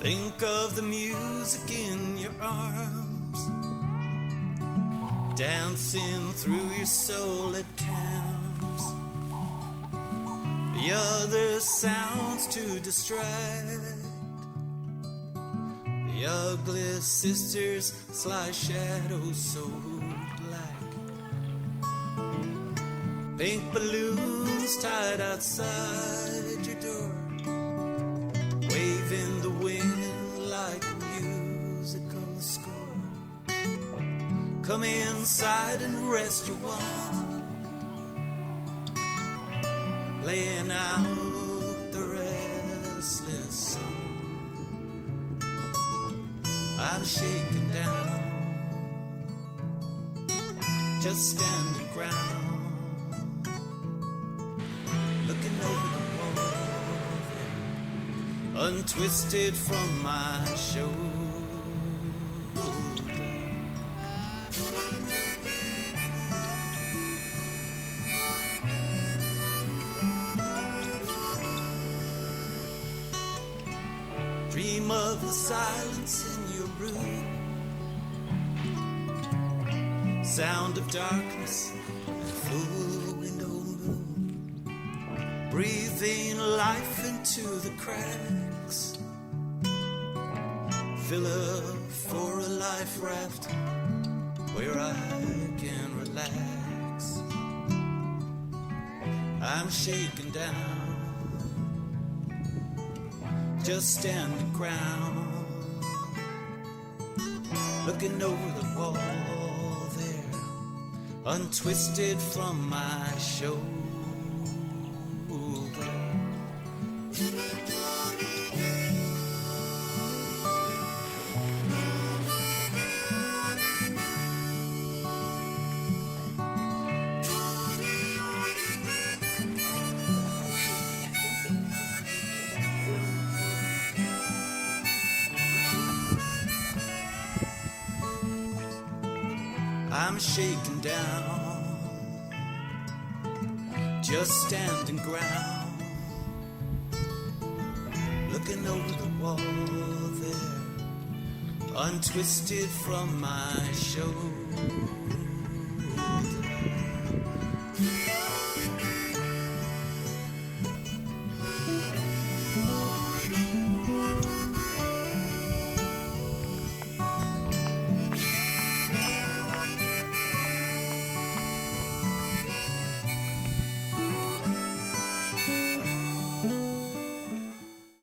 Think of the music in your arms, dancing through your soul at camps. The other sounds to distract. The ugly sisters, sly shadows so black. Pink balloons tied outside your door, waving the wind like a musical score. Come inside and rest your wand, laying out the restless sun. I'm shaken down, just standing ground, looking over the wall, untwisted from my shoulder. Dream of the silence in your room, sound of darkness and full window moon, breathing life into the cracks. Fill up for a life raft where I can relax. I'm shaken down, just standing ground, looking over the wall there, untwisted from my shoulder. I'm shaken down, just standing ground, looking over the wall there, untwisted from my shoulder.